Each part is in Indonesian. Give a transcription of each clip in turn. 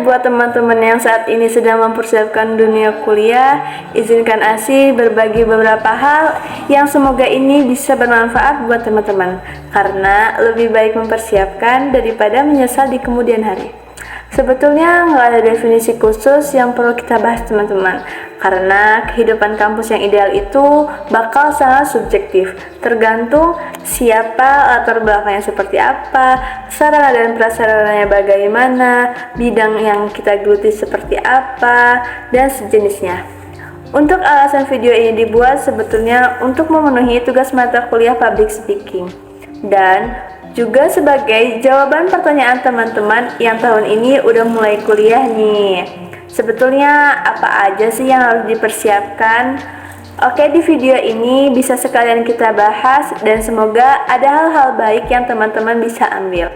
buat teman-teman yang saat ini sedang mempersiapkan dunia kuliah, izinkan Asi berbagi beberapa hal yang semoga ini bisa bermanfaat buat teman-teman, karena lebih baik mempersiapkan daripada menyesal di kemudian hari. Sebetulnya nggak ada definisi khusus yang perlu kita bahas teman-teman, karena kehidupan kampus yang ideal itu bakal sangat subjektif, tergantung siapa, latar belakangnya seperti apa, sarana dan prasarananya bagaimana, bidang yang kita geluti seperti apa, dan sejenisnya. Untuk alasan video ini dibuat sebetulnya untuk memenuhi tugas mata kuliah public speaking, dan juga sebagai jawaban pertanyaan teman-teman yang tahun ini udah mulai kuliah nih. Sebetulnya apa aja sih yang harus dipersiapkan? Oke, di video ini bisa sekalian kita bahas dan semoga ada hal-hal baik yang teman-teman bisa ambil.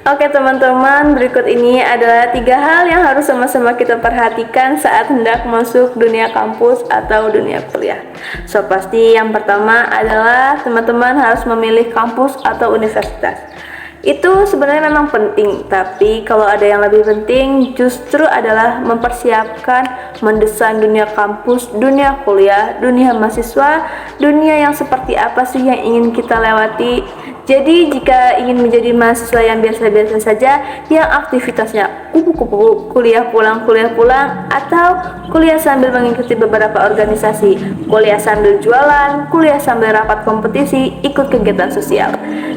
Oke teman-teman, berikut ini adalah 3 hal yang harus sama-sama kita perhatikan saat hendak masuk dunia kampus atau dunia kuliah. So, pasti yang pertama adalah teman-teman harus memilih kampus atau universitas. Itu sebenarnya memang penting, tapi kalau ada yang lebih penting justru adalah mempersiapkan mendesain dunia kampus, dunia kuliah, dunia mahasiswa, dunia yang seperti apa sih yang ingin kita lewati. Jadi jika ingin menjadi mahasiswa yang biasa-biasa saja, yang aktivitasnya kupu-kupu, kuliah pulang, atau kuliah sambil mengikuti beberapa organisasi, kuliah sambil jualan, kuliah sambil rapat kompetisi, ikut kegiatan sosial.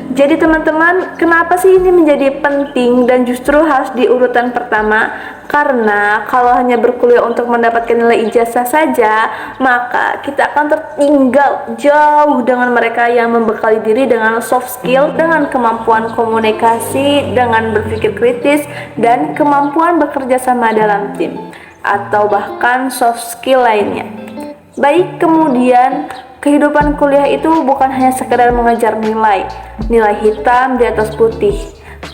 Jadi teman-teman, kenapa sih ini menjadi penting dan justru harus di urutan pertama? Karena kalau hanya berkuliah untuk mendapatkan nilai ijazah saja, maka kita akan tertinggal jauh dengan mereka yang membekali diri dengan soft skill, dengan kemampuan komunikasi, dengan berpikir kritis, dan kemampuan bekerja sama dalam tim, atau bahkan soft skill lainnya. Baik, kemudian kehidupan kuliah itu bukan hanya sekedar mengejar nilai hitam di atas putih.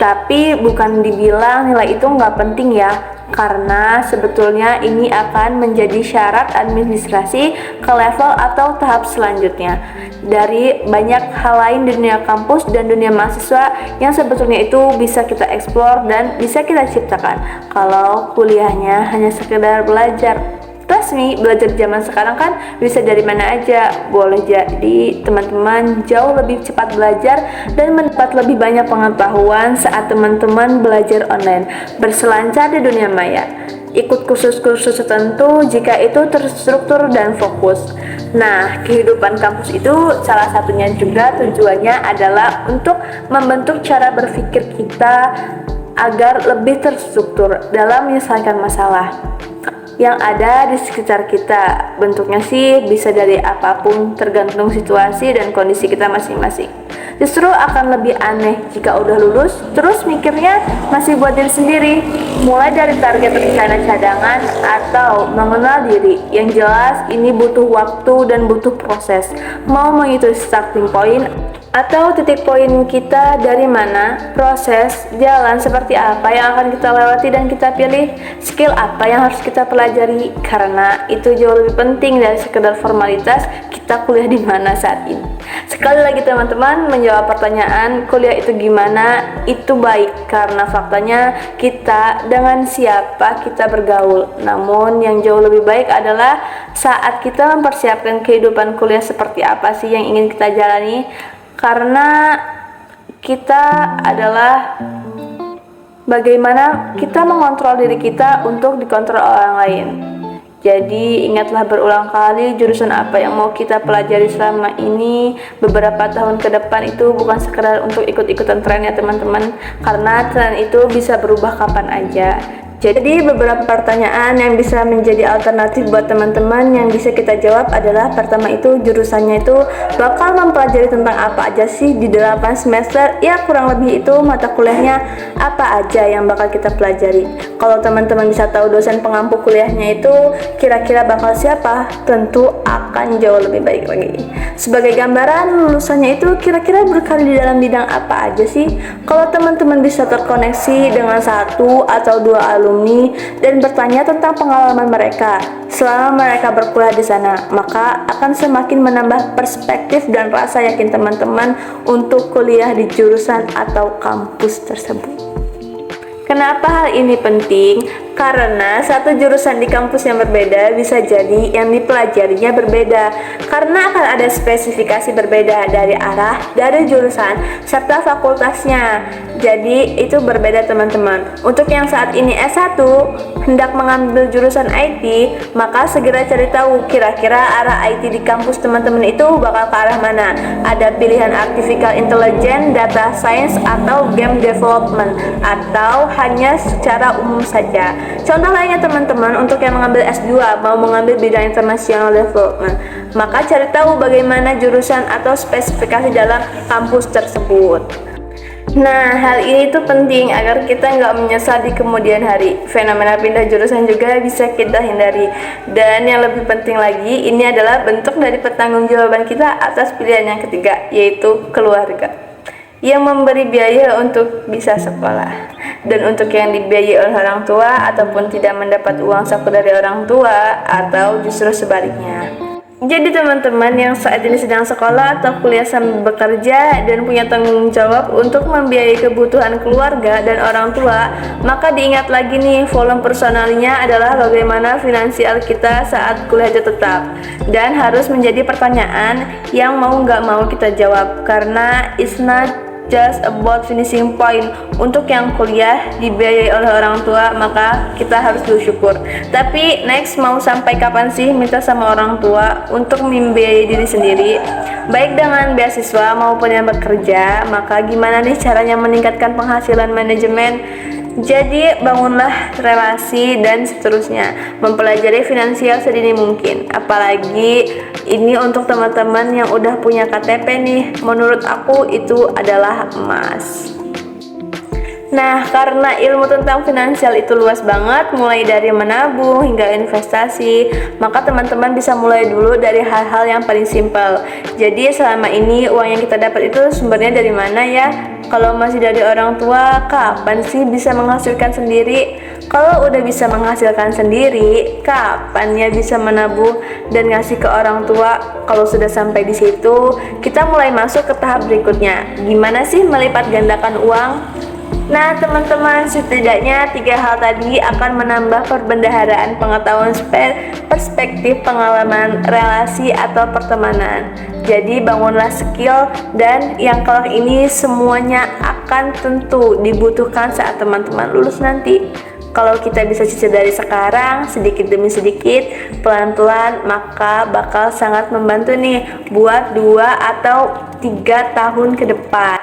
Tapi bukan dibilang nilai itu nggak penting ya, karena sebetulnya ini akan menjadi syarat administrasi ke level atau tahap selanjutnya dari banyak hal lain di dunia kampus dan dunia mahasiswa yang sebetulnya itu bisa kita eksplor dan bisa kita ciptakan kalau kuliahnya hanya sekedar belajar. Resmi, belajar zaman sekarang kan bisa dari mana aja. Boleh jadi teman-teman jauh lebih cepat belajar dan mendapat lebih banyak pengetahuan saat teman-teman belajar online, berselancar di dunia maya, ikut kursus-kursus tertentu jika itu terstruktur dan fokus. Nah, kehidupan kampus itu salah satunya juga tujuannya adalah untuk membentuk cara berpikir kita agar lebih terstruktur dalam menyelesaikan masalah yang ada di sekitar kita. Bentuknya sih bisa dari apapun, tergantung situasi dan kondisi kita masing-masing. Justru akan lebih aneh jika udah lulus terus mikirnya masih buat diri sendiri, mulai dari target rencana cadangan atau mengenal diri. Yang jelas ini butuh waktu dan butuh proses. Mau mengikuti starting point atau titik poin kita dari mana, proses, jalan seperti apa yang akan kita lewati dan kita pilih, skill apa yang harus kita pelajari, karena itu jauh lebih penting dari sekedar formalitas kita kuliah di mana saat ini. Sekali lagi teman-teman, menjawab pertanyaan kuliah itu gimana, itu baik karena faktanya kita dengan siapa kita bergaul. Namun yang jauh lebih baik adalah saat kita mempersiapkan kehidupan kuliah seperti apa sih yang ingin kita jalani, karena kita adalah bagaimana kita mengontrol diri kita untuk dikontrol orang lain. Jadi ingatlah berulang kali jurusan apa yang mau kita pelajari selama ini. Beberapa tahun ke depan itu bukan sekedar untuk ikut-ikutan tren ya teman-teman, karena tren itu bisa berubah kapan aja. Jadi beberapa pertanyaan yang bisa menjadi alternatif buat teman-teman yang bisa kita jawab adalah, pertama itu jurusannya itu bakal mempelajari tentang apa aja sih di 8 semester, ya kurang lebih itu mata kuliahnya apa aja yang bakal kita pelajari. Kalau teman-teman bisa tahu dosen pengampu kuliahnya itu kira-kira bakal siapa, tentu akan jauh lebih baik lagi. Sebagai gambaran, lulusannya itu kira-kira berkarir di dalam bidang apa aja sih. Kalau teman-teman bisa terkoneksi dengan 1 atau 2 alumni dan bertanya tentang pengalaman mereka selama mereka berkuliah di sana, maka akan semakin menambah perspektif dan rasa yakin teman-teman untuk kuliah di jurusan atau kampus tersebut. Kenapa hal ini penting? Karena satu jurusan di kampus yang berbeda bisa jadi yang dipelajarinya berbeda, karena akan ada spesifikasi berbeda dari arah, dari jurusan, serta fakultasnya. Jadi itu berbeda teman-teman. Untuk yang saat ini S1 hendak mengambil jurusan IT, maka segera cari tahu kira-kira arah IT di kampus teman-teman itu bakal ke arah mana. Ada pilihan artificial intelligence, data science, atau game development, atau hanya secara umum saja. Contoh lainnya teman-teman, untuk yang mengambil S2 mau mengambil bidang international development, maka cari tahu bagaimana jurusan atau spesifikasi dalam kampus tersebut. Nah, hal ini tuh penting agar kita nggak menyesal di kemudian hari. Fenomena pindah jurusan juga bisa kita hindari. Dan yang lebih penting lagi, ini adalah bentuk dari pertanggungjawaban kita atas pilihan yang ketiga, yaitu keluarga yang memberi biaya untuk bisa sekolah. Dan untuk yang dibiayai oleh orang tua ataupun tidak mendapat uang saku dari orang tua, atau justru sebaliknya. Jadi teman-teman yang saat ini sedang sekolah atau kuliah sambil bekerja dan punya tanggung jawab untuk membiayai kebutuhan keluarga dan orang tua, maka diingat lagi nih, volume personalnya adalah bagaimana finansial kita saat kuliah tetap, dan harus menjadi pertanyaan yang mau nggak mau kita jawab, karena it's not just about finishing point. Untuk yang kuliah dibiayai oleh orang tua, maka kita harus bersyukur. Tapi next, mau sampai kapan sih minta sama orang tua untuk membiayai diri sendiri, baik dengan beasiswa maupun yang bekerja? Maka gimana nih caranya meningkatkan penghasilan manajemen? Jadi bangunlah relasi dan seterusnya, mempelajari finansial sedini mungkin. Apalagi ini untuk teman-teman yang udah punya KTP nih, menurut aku itu adalah emas. Nah, karena ilmu tentang finansial itu luas banget, mulai dari menabung hingga investasi, maka teman-teman bisa mulai dulu dari hal-hal yang paling simpel. Jadi selama ini uang yang kita dapat itu sumbernya dari mana ya? Kalau masih dari orang tua, kapan sih bisa menghasilkan sendiri? Kalau udah bisa menghasilkan sendiri, kapan ya bisa menabung dan ngasih ke orang tua? Kalau sudah sampai di situ, kita mulai masuk ke tahap berikutnya. Gimana sih melipat gandakan uang? Nah teman-teman, setidaknya 3 hal tadi akan menambah perbendaharaan pengetahuan, perspektif, pengalaman, relasi, atau pertemanan. Jadi bangunlah skill, dan yang kelak ini semuanya akan tentu dibutuhkan saat teman-teman lulus nanti. Kalau kita bisa cicil dari sekarang, sedikit demi sedikit, pelan-pelan, maka bakal sangat membantu nih buat 2 atau 3 tahun ke depan.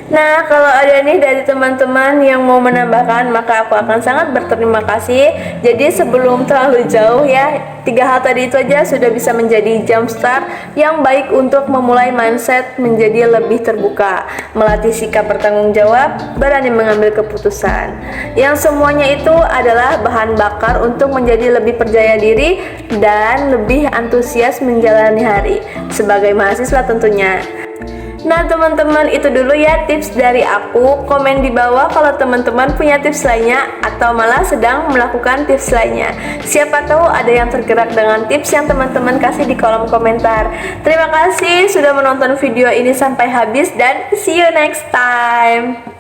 Nah, kalau ada nih dari teman-teman yang mau menambahkan, maka aku akan sangat berterima kasih. Jadi sebelum terlalu jauh ya, 3 hal tadi itu aja sudah bisa menjadi jumpstart yang baik untuk memulai mindset menjadi lebih terbuka, melatih sikap bertanggung jawab, berani mengambil keputusan. Yang semuanya itu adalah bahan bakar untuk menjadi lebih percaya diri dan lebih antusias menjalani hari sebagai mahasiswa tentunya. Nah teman-teman, itu dulu ya tips dari aku. Komen di bawah kalau teman-teman punya tips lainnya atau malah sedang melakukan tips lainnya. Siapa tahu ada yang tergerak dengan tips yang teman-teman kasih di kolom komentar. Terima kasih sudah menonton video ini sampai habis, dan see you next time.